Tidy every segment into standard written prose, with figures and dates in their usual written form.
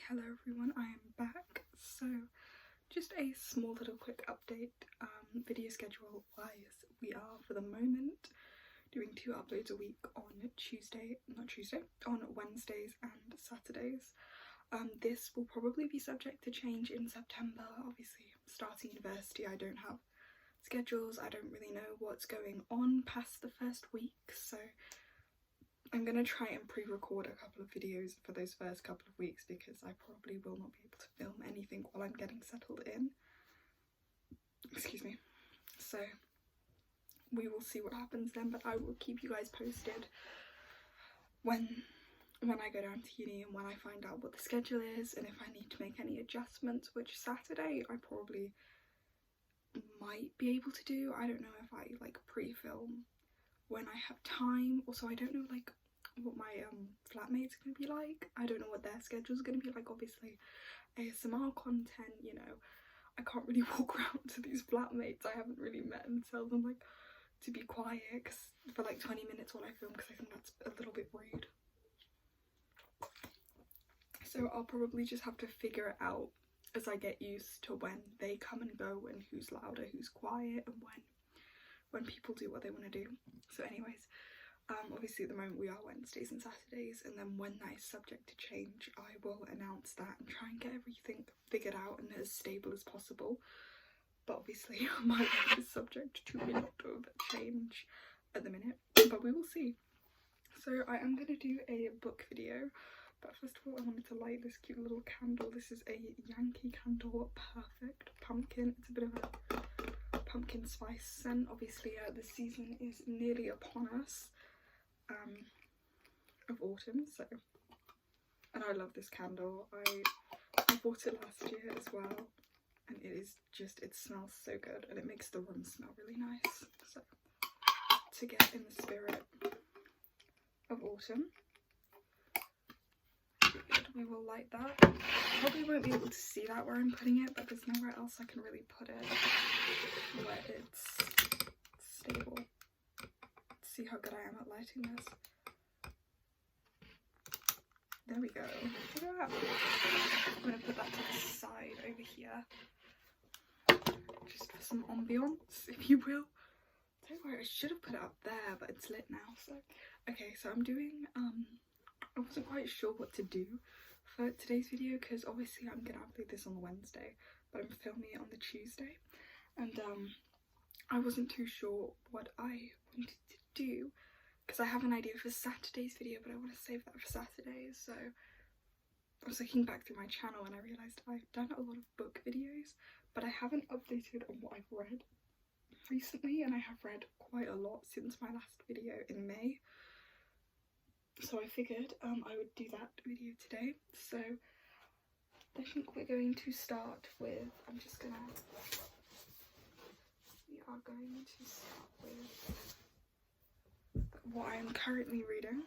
Hello everyone, I am back. So just a small little quick update. Video schedule wise, we are for the moment doing 2 uploads a week on on Wednesdays and Saturdays. This will probably be subject to change in September. Obviously starting university, I don't have schedules, I don't really know what's going on past the first week, so I'm going to try and pre-record a couple of videos for those first couple of weeks because I probably will not be able to film anything while I'm getting settled in. Excuse me. So we will see what happens then, but I will keep you guys posted when I go down to uni and when I find out what the schedule is and if I need to make any adjustments, which Saturday I probably might be able to do. I don't know if I like pre-film when I have time. Also, I don't know like what my flatmates are going to be like. I don't know what their schedule's going to be like. Obviously ASMR content, you know, I can't really walk around to these flatmates I haven't really met and tell them like to be quiet for like 20 minutes while I film, because I think that's a little bit rude. So I'll probably just have to figure it out as I get used to when they come and go and who's louder, who's quiet, and when people do what they want to do. So anyways, obviously at the moment we are Wednesdays and Saturdays, and then when that is subject to change I will announce that and try and get everything figured out and as stable as possible. But obviously my life is subject to a lot of change at the minute, but we will see. So I am going to do a book video, but first of all I wanted to light this cute little candle. This is a Yankee Candle Perfect Pumpkin. It's a bit of a pumpkin spice scent. Obviously the season is nearly upon us of autumn, so, and I love this candle. I bought it last year as well, and it smells so good and it makes the room smell really nice. So to get in the spirit of autumn, we will light that. Probably won't be able to see that where I'm putting it, but there's nowhere else I can really put it where it's stable. Let's see how good I am at lighting this. There we go. Look at that. I'm going to put that to the side over here, just for some ambiance, if you will. Don't worry, I should have put it up there, but it's lit now. So okay, so I'm doing I wasn't quite sure what to do for today's video because obviously I'm gonna upload this on the Wednesday, but I'm filming it on the Tuesday, and I wasn't too sure what I wanted to do because I have an idea for Saturday's video, but I want to save that for Saturdays. So I was looking back through my channel and I realised I've done a lot of book videos, but I haven't updated on what I've read recently, and I have read quite a lot since my last video in May. So I figured I would do that video today. So I think we're going to start with, we are going to start with what I am currently reading,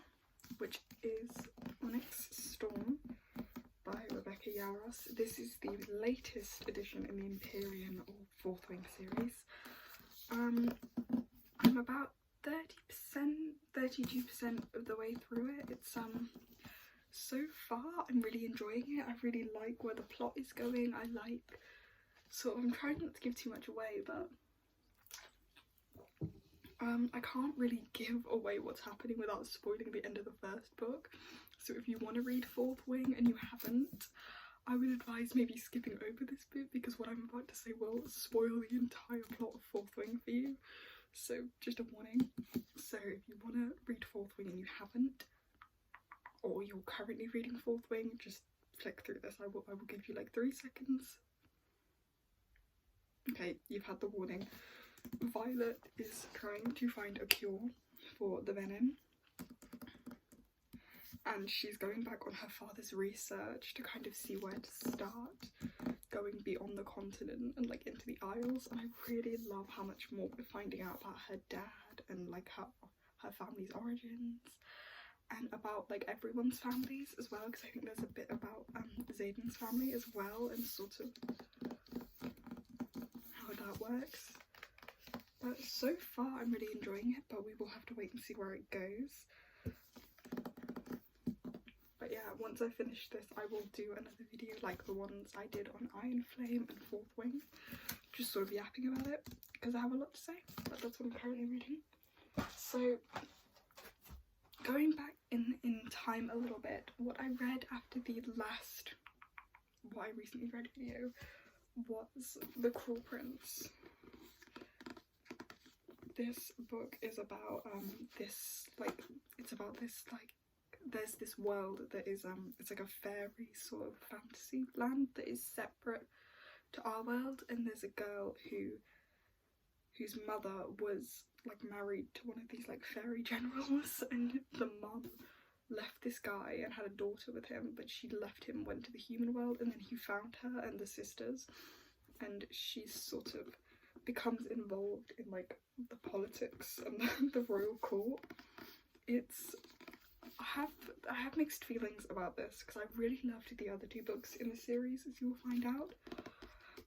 which is Onyx Storm by Rebecca Yarros. This is the latest edition in the Empyrean or Fourth Wing series. I'm about 32% of the way through it. It's so far I'm really enjoying it. I really like where the plot is going. I like, sort of, I'm trying not to give too much away, but I can't really give away what's happening without spoiling the end of the first book. So if you want to read Fourth Wing and you haven't, I would advise maybe skipping over this bit because what I'm about to say will spoil the entire plot of Fourth Wing for you. So just a warning. So if you want to read Fourth Wing and you haven't, or you're currently reading Fourth Wing, just flick through this. I will give you like 3 seconds. Okay, you've had the warning. Violet is trying to find a cure for the venom, and she's going back on her father's research to kind of see where to start, going beyond the continent and like into the Isles. And I really love how much more we're finding out about her dad and like her family's origins and about like everyone's families as well, because I think there's a bit about Zayden's family as well and sort of how that works. But so far I'm really enjoying it, but we will have to wait and see where it goes. But yeah, once I finish this, I will do another video like the ones I did on Iron Flame and Fourth Wing, just sort of yapping about it because I have a lot to say, but that's what I'm currently reading. So going back in time a little bit, what I read after the last what I recently read video was The Cruel Prince. This book is about there's this world that is it's like a fairy sort of fantasy land that is separate to our world, and there's a girl whose mother was like married to one of these like fairy generals, and the mum left this guy and had a daughter with him, but she left him, went to the human world, and then he found her and the sisters, and she sort of becomes involved in like the politics and the royal court. I have mixed feelings about this because I really loved the other two books in the series, as you'll find out,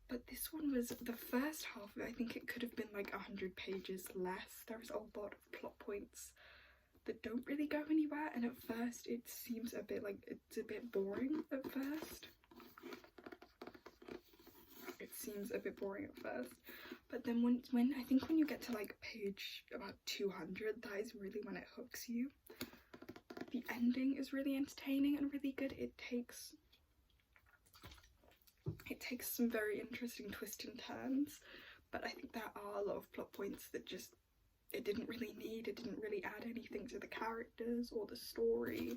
but this one was the first half of it. I think it could have been like 100 pages less. There is a lot of plot points that don't really go anywhere, and at first it seems a bit like it's a bit boring at first. It seems a bit boring at first, but then when I think when you get to like page about 200, that is really when it hooks you. The ending is really entertaining and really good. It takes some very interesting twists and turns, but I think there are a lot of plot points that just it didn't really need. It didn't really add anything to the characters or the story.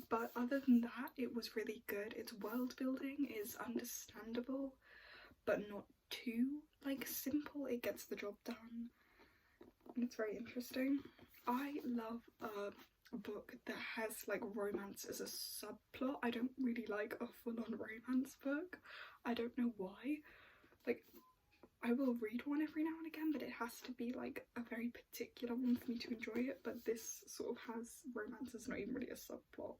But other than that, it was really good. Its world building is understandable, but not too like simple. It gets the job done, and it's very interesting. I love a book that has like romance as a subplot. I don't really like a full-on romance book. I don't know why. Like, I will read one every now and again, but it has to be like a very particular one for me to enjoy it. But this sort of has romance as not even really a subplot.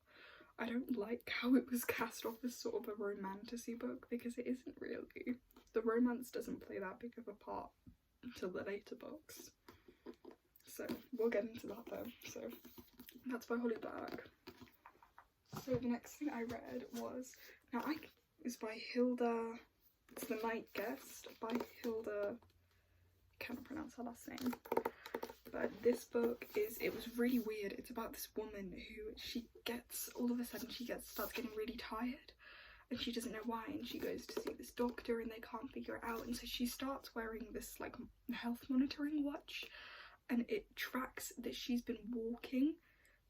I don't like how it was cast off as sort of a romantasy book, because it isn't really. The romance doesn't play that big of a part until the later books. So we'll get into that though. So that's by Holly Black. So the next thing I read was is by Hilda. It's The Night Guest by Hilda. I cannot pronounce her last name. But this book it was really weird. It's about this woman who all of a sudden starts getting really tired, and she doesn't know why, and she goes to see this doctor and they can't figure it out, and so she starts wearing this like health monitoring watch, and it tracks that she's been walking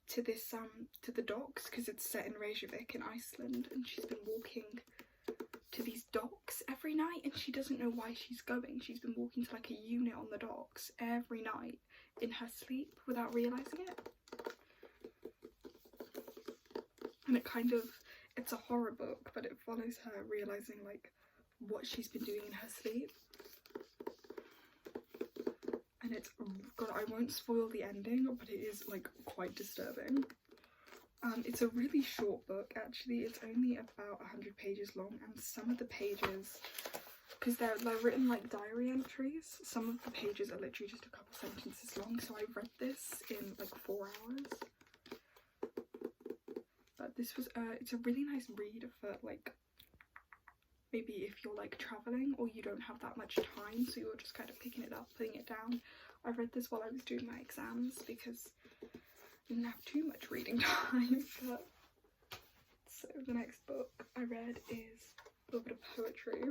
to this to the docks, because it's set in Reykjavik in Iceland, and she's been walking to these docks every night, and she doesn't know why she's going. She's been walking to like a unit on the docks every night in her sleep without realising it. And it's a horror book, but it follows her realising like what she's been doing in her sleep. And God, I won't spoil the ending, but it is like quite disturbing. It's a really short book actually. It's only about 100 pages long, and some of the pages, because they're written like diary entries, some of the pages are literally just a couple sentences long, so I read this in like 4 hours. But this was it's a really nice read for like maybe if you're like traveling or you don't have that much time, so you're just kind of picking it up, putting it down. I read this while I was doing my exams because I didn't have too much reading time. But so the next book I read is a little bit of poetry.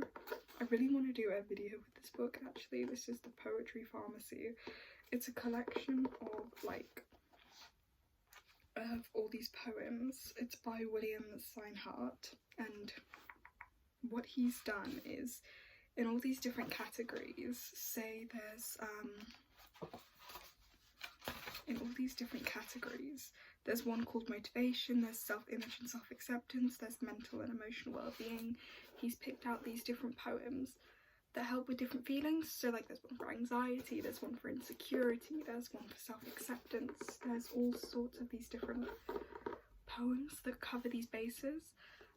I really want to do a video with this book actually. This is The Poetry Pharmacy. It's a collection of all these poems. It's by William Seinhardt, and what he's done is in all these different categories, say there's in all these different categories, there's one called motivation, there's self-image and self-acceptance, there's mental and emotional well-being. He's picked out these different poems that help with different feelings. So like there's one for anxiety, there's one for insecurity, there's one for self-acceptance. There's all sorts of these different poems that cover these bases.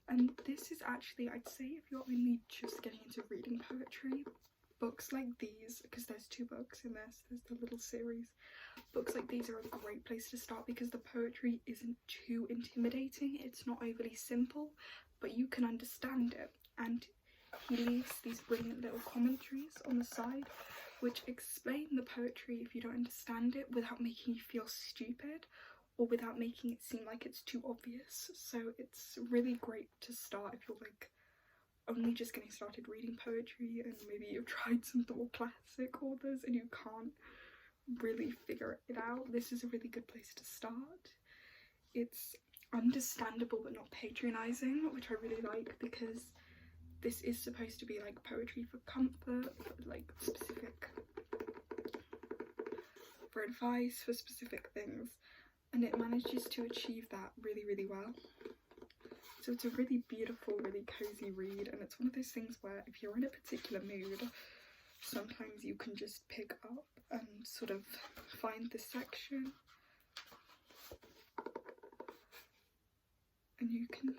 And this is actually, I'd say if you're only just getting into reading poetry, books like these, because there's 2 books in this, there's the little series, books like these are a great place to start because the poetry isn't too intimidating, it's not overly simple, but you can understand it. And he leaves these brilliant little commentaries on the side which explain the poetry if you don't understand it without making you feel stupid or without making it seem like it's too obvious. So it's really great to start if you're like only just getting started reading poetry and maybe you've tried some more classic authors and you can't really figure it out. This is a really good place to start. It's understandable but not patronizing, which I really like, because this is supposed to be like poetry for comfort, for like specific, for advice, for specific things, and it manages to achieve that really, really well. So it's a really beautiful, really cozy read, and it's one of those things where if you're in a particular mood, sometimes you can just pick up and sort of find this section and you can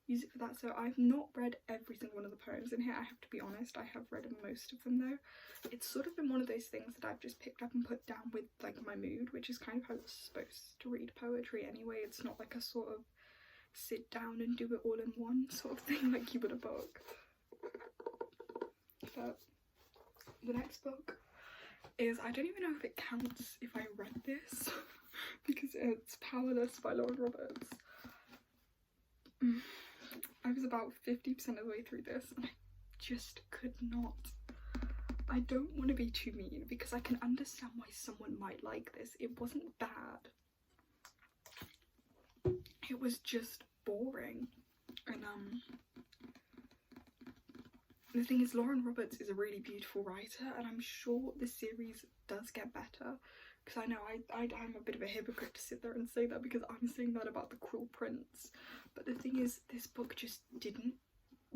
use it for that. So I've not read every single one of the poems in here, I have to be honest. I have read most of them though. It's sort of been one of those things that I've just picked up and put down with like my mood, which is kind of how you're supposed to read poetry anyway. It's not like a sort of sit down and do it all in one sort of thing like you would a book. But the next book is, I don't even know if it counts if I read this because it's Powerless by Lauren Roberts. I was about 50% of the way through this and I just could not. I don't want to be too mean because I can understand why someone might like this. It wasn't bad. It was just boring. And the thing is, Lauren Roberts is a really beautiful writer and I'm sure the series does get better. Because I know I'm a bit of a hypocrite to sit there and say that because I'm saying that about The Cruel Prince. But the thing is, this book just didn't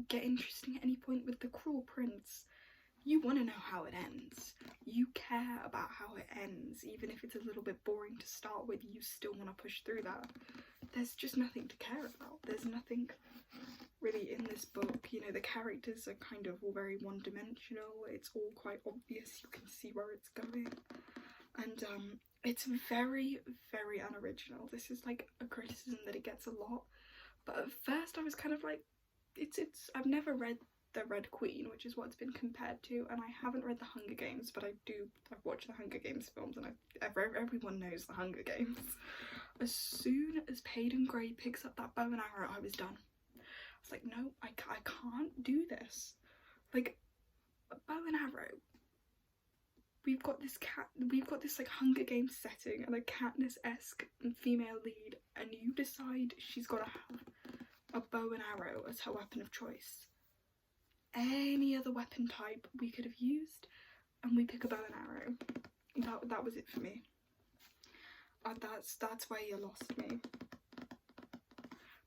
get interesting at any point with The Cruel Prince. You want to know how it ends. You care about how it ends. Even if it's a little bit boring to start with, you still want to push through that. There's just nothing to care about. There's nothing really in this book. You know, the characters are kind of all very one-dimensional. It's all quite obvious. You can see where it's going. And it's very, very unoriginal. This is like a criticism that it gets a lot. But at first I was kind of like, I've never read The Red Queen, which is what it's been compared to, and I haven't read The Hunger Games, but I've watched the Hunger Games films and everyone knows the Hunger Games. As soon as Peyton Gray picks up that bow and arrow, I was done. I was like, no, I can't do this. Like, a bow and arrow. We've got this like Hunger Games setting and a Katniss-esque female lead, and you decide she's got to have a bow and arrow as her weapon of choice. Any other weapon type we could have used, and we pick a bow and arrow. That was it for me. That's where you lost me.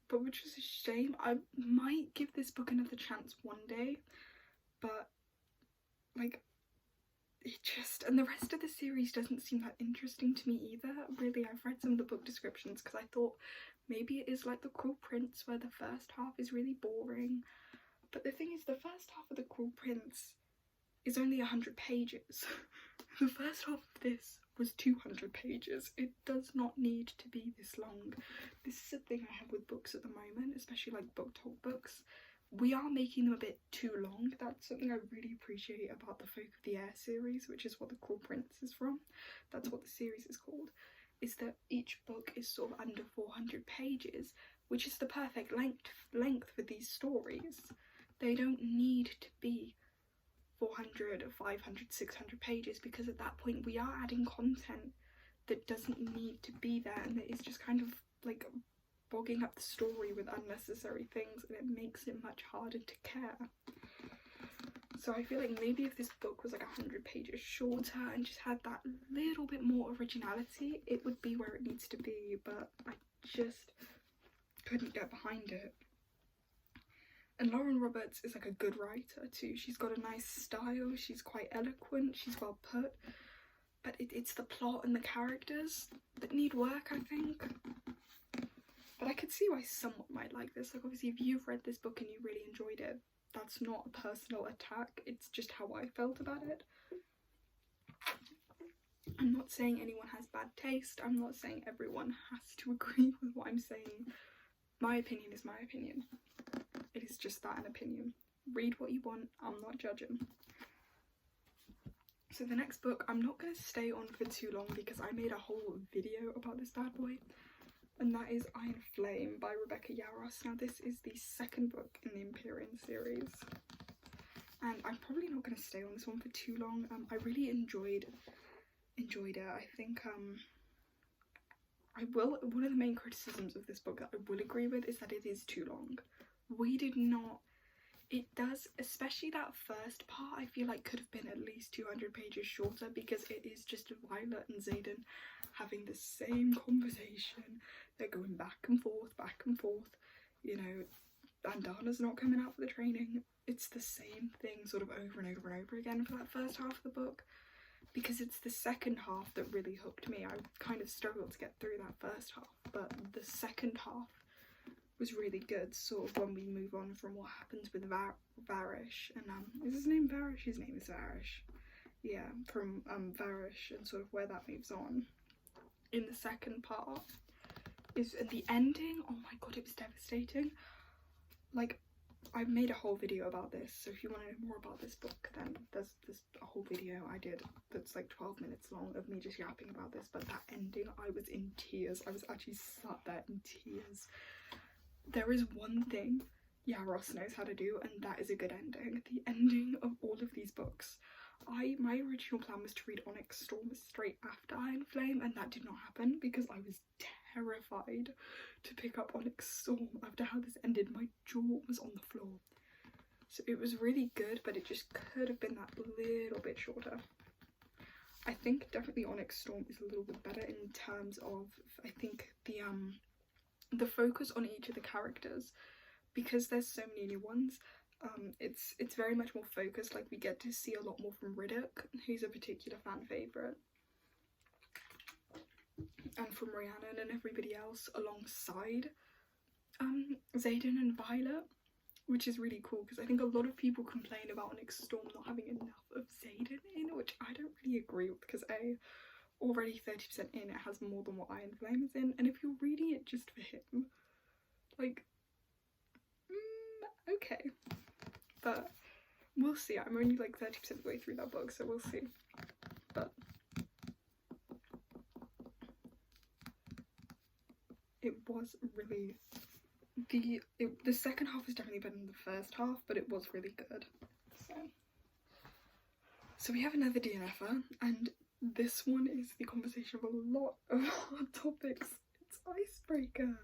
But which is a shame. I might give this book another chance one day, but like, it just, and the rest of the series doesn't seem that interesting to me either. Really, I've read some of the book descriptions because I thought maybe it is like The Cruel Prince where the first half is really boring. But the thing is, the first half of The Cruel Prince is only 100 pages. The first half of this was 200 pages. It does not need to be this long. This is a thing I have with books at the moment, especially like book talk books. We are making them a bit too long. That's something I really appreciate about the Folk of the Air series, which is what The Cruel Prince is from. That's what the series is called. Is that each book is sort of under 400 pages, which is the perfect length for these stories. They don't need to be 400, 500, 600 pages because at that point we are adding content that doesn't need to be there and that is just kind of like bogging up the story with unnecessary things, and it makes it much harder to care. So I feel like maybe if this book was like 100 pages shorter and just had that little bit more originality, it would be where it needs to be, but I just couldn't get behind it. And Lauren Roberts is like a good writer too. She's got a nice style, she's quite eloquent, she's well put, but it's the plot and the characters that need work, I think. But I could see why someone might like this. Like, obviously if you've read this book and you really enjoyed it, that's not a personal attack, it's just how I felt about it. I'm not saying anyone has bad taste, I'm not saying everyone has to agree with what I'm saying. My opinion is my opinion. It is just that, an opinion. Read what you want, I'm not judging. So the next book, I'm not going to stay on for too long because I made a whole video about this bad boy, and that is Iron Flame by Rebecca Yarros. Now this is the second book in the Empyrean series, and I'm probably not going to stay on this one for too long. I really enjoyed it. I think one of the main criticisms of this book that I will agree with is that it is too long. It does, especially that first part, I feel like could have been at least 200 pages shorter, because it is just Violet and Xaden having the same conversation. They're going back and forth, you know, Bandana's not coming out for the training. It's the same thing sort of over and over and over again for that first half of the book, because it's the second half that really hooked me. I kind of struggled to get through that first half, but the second half was really good, sort of when we move on from what happens with Varish, and is his name Varish? His name is Varish. Yeah, from Varish, and sort of where that moves on. In the second part is the ending. Oh my god, it was devastating. Like, I've made a whole video about this, so if you want to know more about this book, then there's a whole video I did that's like 12 minutes long of me just yapping about this. But that ending, I was in tears. I was actually sat there in tears. There is one thing Yarros knows how to do, and that is a good ending. The ending of all of these books. My original plan was to read Onyx Storm straight after Iron Flame, and that did not happen because I was terrified to pick up Onyx Storm after how this ended. My jaw was on the floor. So it was really good, but it just could have been that little bit shorter. I think definitely Onyx Storm is a little bit better in terms of, I think, the focus on each of the characters, because there's so many new ones. It's very much more focused. Like, we get to see a lot more from Riddick, who's a particular fan favourite, and from Rhiannon and everybody else alongside Xaden and Violet, which is really cool, because I think a lot of people complain about Onyx Storm not having enough of Xaden in, which I don't really agree with, because already 30% in, it has more than what Iron Flame is in, and if you're reading it just for him, like, okay, but we'll see. I'm only like 30% of the way through that book, so we'll see. But it was really, the second half is definitely better than the first half, but it was really good. So we have another DNFer, and this one is the conversation of a lot of hard topics. It's Icebreaker.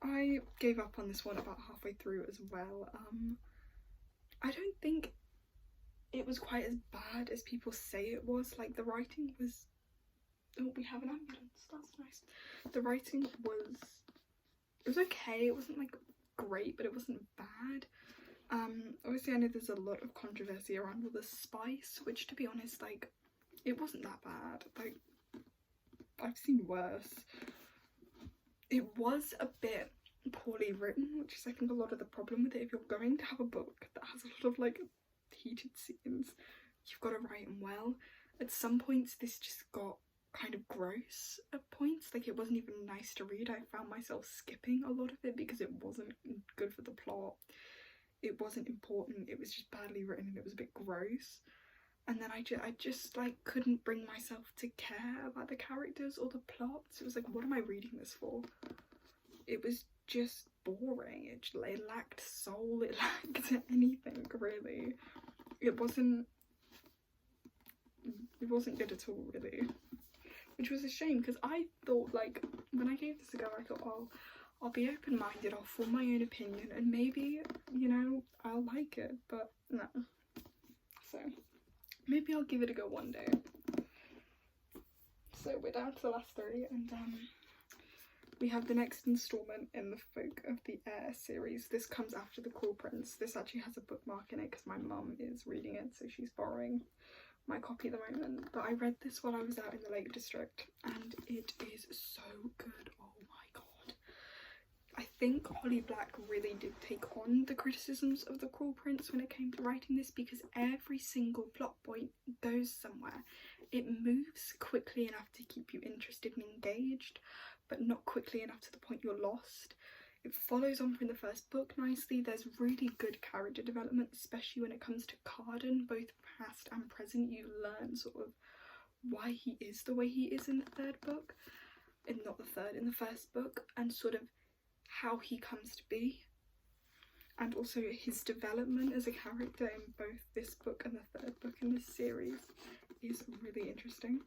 I gave up on this one about halfway through as well. I don't think it was quite as bad as people say it was. Like, the writing was... Oh, we have an ambulance. That's nice. The writing was... It was okay. It wasn't, like, great, but it wasn't bad. Obviously I know there's a lot of controversy around all the spice, which, to be honest, like, it wasn't that bad. Like, I've seen worse. It was a bit poorly written, which is, I think, a lot of the problem with it. If you're going to have a book that has a lot of, like, heated scenes, you've got to write them well. At some points this just got kind of gross at points. Like, it wasn't even nice to read. I found myself skipping a lot of it because it wasn't good for the plot. It wasn't important. It was just badly written, and it was a bit gross. And then I just like couldn't bring myself to care about the characters or the plots. It was like, what am I reading this for? It was just boring. It lacked soul. It lacked anything, really. It wasn't good at all, really. Which was a shame, because I thought, like, when I gave this a go, I thought, oh, I'll be open-minded, I'll form my own opinion, and maybe, you know, I'll like it, but no. So, maybe I'll give it a go one day. So we're down to the last three, and we have the next instalment in the Folk of the Air series. This comes after The Cruel Prince. This actually has a bookmark in it because my mum is reading it, so she's borrowing my copy at the moment. But I read this while I was out in the Lake District, and it is so good. Oh my god. I think Holly Black really did take on the criticisms of The Cruel Prince when it came to writing this, because every single plot point goes somewhere. It moves quickly enough to keep you interested and engaged, but not quickly enough to the point you're lost. It follows on from the first book nicely. There's really good character development, especially when it comes to Carden, both past and present. You learn sort of why he is the way he is in the third book, in the first book, and sort of how he comes to be, and also his development as a character in both this book and the third book in this series is really interesting.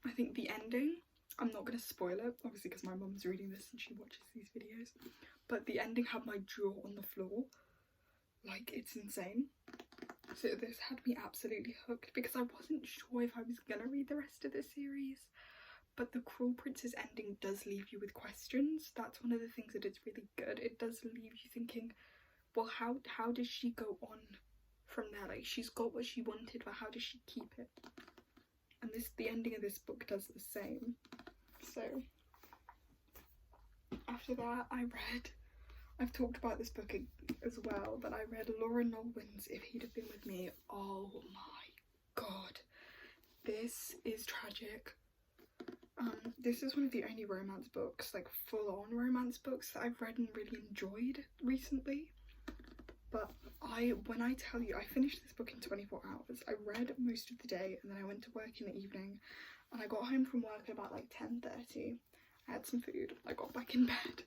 I think the ending, I'm not going to spoil it, obviously, because my mum's reading this and she watches these videos, but the ending had my jaw on the floor. Like, it's insane. So this had me absolutely hooked, because I wasn't sure if I was gonna read the rest of the series, but The Cruel Prince's ending does leave you with questions. That's one of the things that is really good. It does leave you thinking, well, how does she go on from there? Like, she's got what she wanted, but how does she keep it? And the ending of this book does the same. So after that, I've talked about this book as well, but I read Laura Nolwen's If He'd Have Been With Me. Oh my god, this is tragic. This is one of the only romance books, like full-on romance books, that I've read and really enjoyed recently. But when I tell you, I finished this book in 24 hours. I read most of the day, and then I went to work in the evening, and I got home from work at about like 10:30. I had some food, I got back in bed,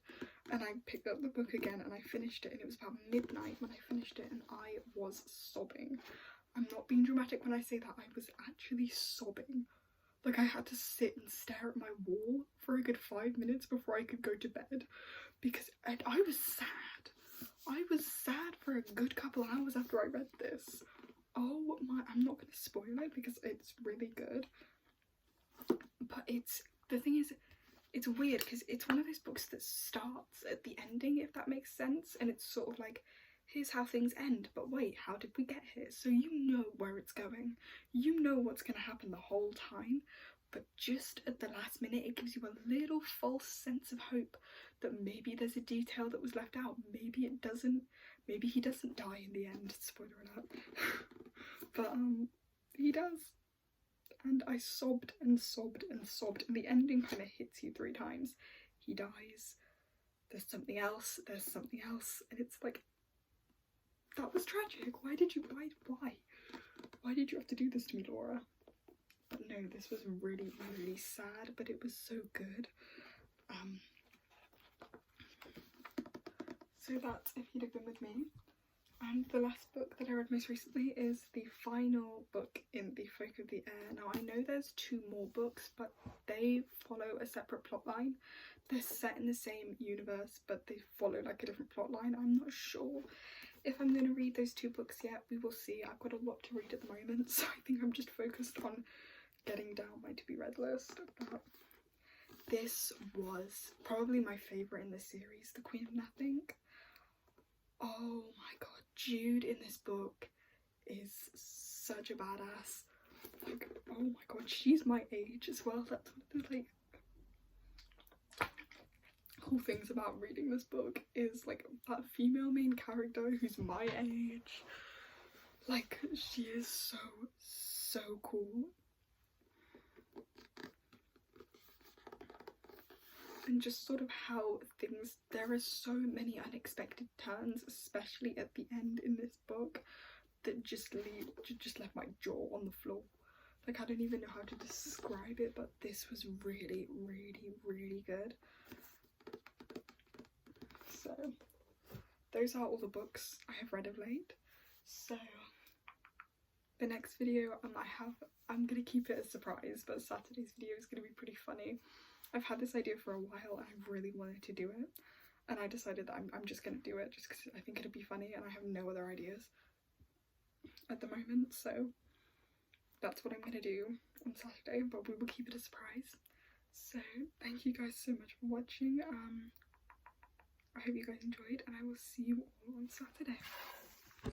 and I picked up the book again and I finished it, and it was about midnight when I finished it, and I was sobbing. I'm not being dramatic when I say that, I was actually sobbing. Like, I had to sit and stare at my wall for a good 5 minutes before I could go to bed, because I was sad. I was sad for a good couple hours after I read this. Oh my, I'm not going to spoil it because it's really good. But the thing is, it's weird because it's one of those books that starts at the ending, if that makes sense, and it's sort of like, here's how things end, but wait, how did we get here? So you know where it's going, you know what's going to happen the whole time, but just at the last minute it gives you a little false sense of hope that maybe there's a detail that was left out, maybe it doesn't, maybe he doesn't die in the end, spoiler alert. But he does. And I sobbed and sobbed and sobbed, and the ending kind of hits you 3 times. He dies, there's something else, and it's like, that was tragic. Why did you have to do this to me, Laura? But no, this was really, really sad, but it was so good. So that's If He'd Have Been With Me. And the last book that I read most recently is the final book in The Folk of the Air. Now, I know there's 2 more books, but they follow a separate plot line. They're set in the same universe, but they follow like a different plot line. I'm not sure if I'm going to read those 2 books yet. We will see. I've got a lot to read at the moment, so I think I'm just focused on getting down my to-be-read list. But this was probably my favourite in the series, The Queen of Nothing. Oh my god, Jude in this book is such a badass. Like, oh my god, she's my age as well. That's one of the like cool things about reading this book, is like that female main character who's my age. Like, she is so cool. And just sort of how there are so many unexpected turns, especially at the end in this book, that just left my jaw on the floor. Like, I don't even know how to describe it, but this was really, really, really good. So those are all the books I have read of late. So the next video I'm gonna keep it a surprise, but Saturday's video is gonna be pretty funny. I've had this idea for a while and I really wanted to do it, and I decided that I'm just going to do it just because I think it'd be funny, and I have no other ideas at the moment, so that's what I'm going to do on Saturday, but we will keep it a surprise. So thank you guys so much for watching. I hope you guys enjoyed, and I will see you all on Saturday.